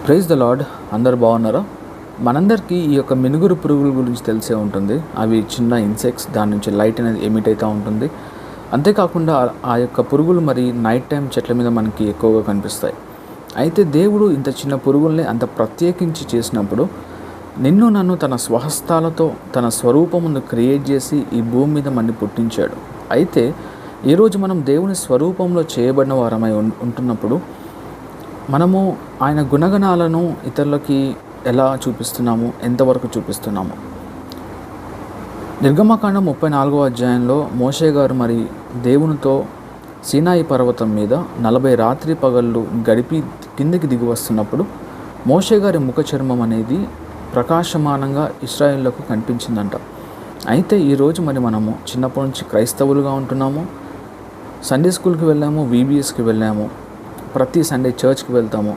Praise the lord. అందరు బాగున్నారా? మనందరికీ ఈ యొక్క మినుగురు పురుగుల గురించి తెలిసే ఉంటుంది. అవి చిన్న ఇన్సెక్ట్స్, దాని నుంచి లైట్ అనేది ఎమిట్ అవుతూ ఉంటుంది. అంతేకాకుండా ఆ యొక్క పురుగులు మరి నైట్ టైం చెట్ల మీద మనకి ఎక్కువగా కనిపిస్తాయి. అయితే దేవుడు ఇంత చిన్న పురుగుల్ని అంత ప్రత్యేకించి చేసినప్పుడు నన్ను తన స్వహస్తాలతో తన స్వరూపమును క్రియేట్ చేసి ఈ భూమి మీద మనని పుట్టించాడు. అయితే ఈరోజు మనం దేవుని స్వరూపంలో చేయబడిన వారమై ఉంటున్నప్పుడు మనము ఆయన గుణగణాలను ఇతరులకి ఎలా చూపిస్తున్నాము, ఎంతవరకు చూపిస్తున్నాము? నిర్గమకాండం 34వ అధ్యాయంలో మోషే గారు మరి దేవునితో సీనాయి పర్వతం మీద 40 రాత్రి పగళ్ళు గడిపి కిందికి దిగి వస్తున్నప్పుడు మోషే గారి ముఖ చర్మం అనేది ప్రకాశమానంగా ఇశ్రాయేలులకు కనిపించిందంట. అయితే ఈరోజు మరి మనము చిన్నప్పటి నుంచి క్రైస్తవులుగా ఉంటున్నాము, సండే స్కూల్కి వెళ్ళాము, VBSకి వెళ్ళాము, ప్రతి సండే చర్చ్కి వెళ్తాము,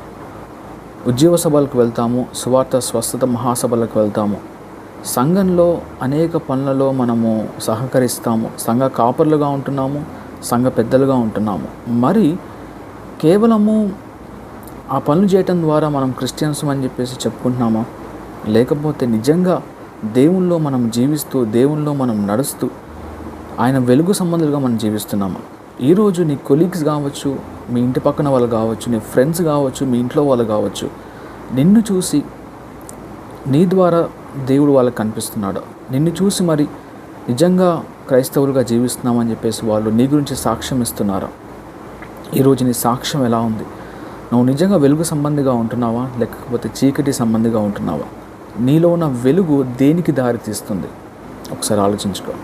ఉద్యోగ సభలకు వెళ్తాము, సువార్త స్వస్థత మహాసభలకు వెళ్తాము, సంఘంలో అనేక పనులలో మనము సహకరిస్తాము, సంఘ కాపర్లుగా ఉంటున్నాము, సంఘ పెద్దలుగా ఉంటున్నాము. మరి కేవలము ఆ పనులు చేయటం ద్వారా మనం క్రిస్టియన్స్ అని చెప్పేసి చెప్పుకుంటున్నామా? లేకపోతే నిజంగా దేవుల్లో మనం జీవిస్తూ, దేవుల్లో మనం నడుస్తూ ఆయన వెలుగు సంబంధులుగా మనం జీవిస్తున్నామా? ఈరోజు నీ కొలీగ్స్ కావచ్చు, మీ ఇంటి పక్కన వాళ్ళు కావచ్చు, నీ ఫ్రెండ్స్ కావచ్చు, మీ ఇంట్లో వాళ్ళు కావచ్చు, నిన్ను చూసి నీ ద్వారా దేవుడు వాళ్ళకి కనిపిస్తున్నాడు. నిన్ను చూసి మరి నిజంగా క్రైస్తవులుగా జీవిస్తున్నామని చెప్పేసి వాళ్ళు నీ గురించి సాక్ష్యం ఇస్తున్నారు. ఈరోజు నీ సాక్ష్యం ఎలా ఉంది? నువ్వు నిజంగా వెలుగు సంబంధిగా ఉంటున్నావా, లేకపోతే చీకటి సంబంధిగా ఉంటున్నావా? నీలో ఉన్న వెలుగు దేనికి దారి తీస్తుంది? ఒకసారి ఆలోచించుకో.